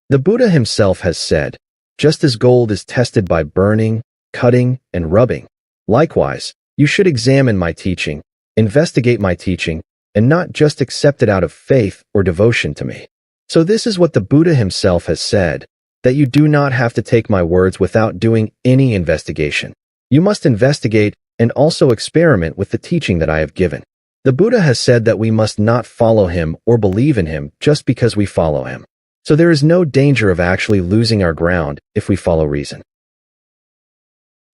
The Buddha himself has said, just as gold is tested by burning, cutting, and rubbing, likewise, you should examine my teaching, investigate my teaching, and not just accept it out of faith or devotion to me. So this is what the Buddha himself has said, that you do not have to take my words without doing any investigation. You must investigate and also experiment with the teaching that I have given. The Buddha has said that we must not follow him or believe in him just because we follow him. So there is no danger of actually losing our ground if we follow reason.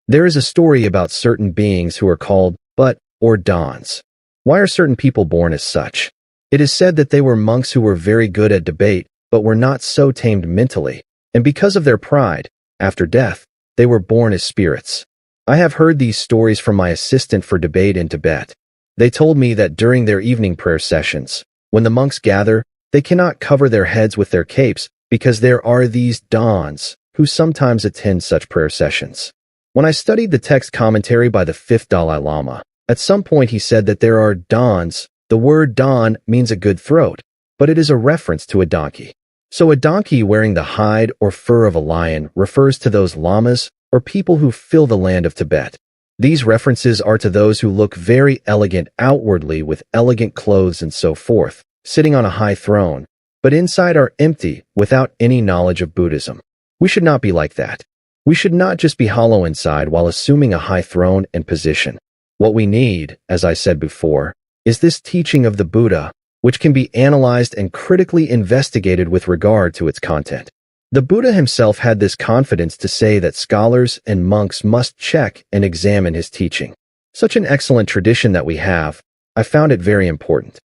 There is a story about certain beings who are called but or dons. Why are certain people born as such? It is said that they were monks who were very good at debate, but were not so tamed mentally, and because of their pride, after death, they were born as spirits. I have heard these stories from my assistant for debate in Tibet. They told me that during their evening prayer sessions, when the monks gather, they cannot cover their heads with their capes because there are these dons who sometimes attend such prayer sessions. When I studied the text commentary by the Fifth Dalai Lama, at some point he said that there are dons. The word don means a good throat, but it is a reference to a donkey. So a donkey wearing the hide or fur of a lion refers to those lamas or people who fill the land of Tibet. These references are to those who look very elegant outwardly with elegant clothes and so forth, sitting on a high throne, but inside are empty without any knowledge of Buddhism. We should not be like that. We should not just be hollow inside while assuming a high throne and position. What we need, as I said before, is this teaching of the Buddha, which can be analyzed and critically investigated with regard to its content. The Buddha himself had this confidence to say that scholars and monks must check and examine his teaching. Such an excellent tradition that we have, I found it very important.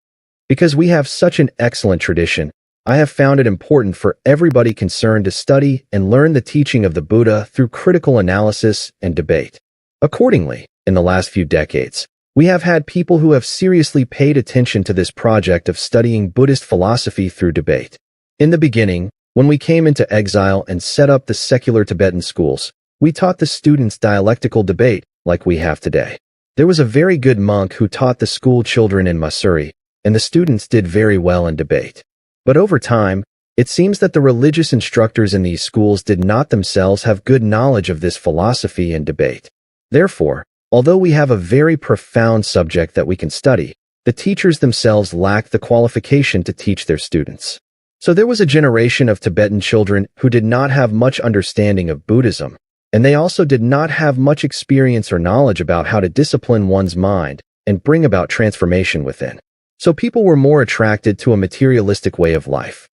Because we have such an excellent tradition, I have found it important for everybody concerned to study and learn the teaching of the Buddha through critical analysis and debate. Accordingly, in the last few decades, we have had people who have seriously paid attention to this project of studying Buddhist philosophy through debate. In the beginning, when we came into exile and set up the secular Tibetan schools, we taught the students dialectical debate like we have today. There was a very good monk who taught the school children in Mussoorie, and the students did very well in debate. But over time, it seems that the religious instructors in these schools did not themselves have good knowledge of this philosophy and debate. Therefore, although we have a very profound subject that we can study, the teachers themselves lack the qualification to teach their students. So there was a generation of Tibetan children who did not have much understanding of Buddhism, and they also did not have much experience or knowledge about how to discipline one's mind and bring about transformation within. So people were more attracted to a materialistic way of life.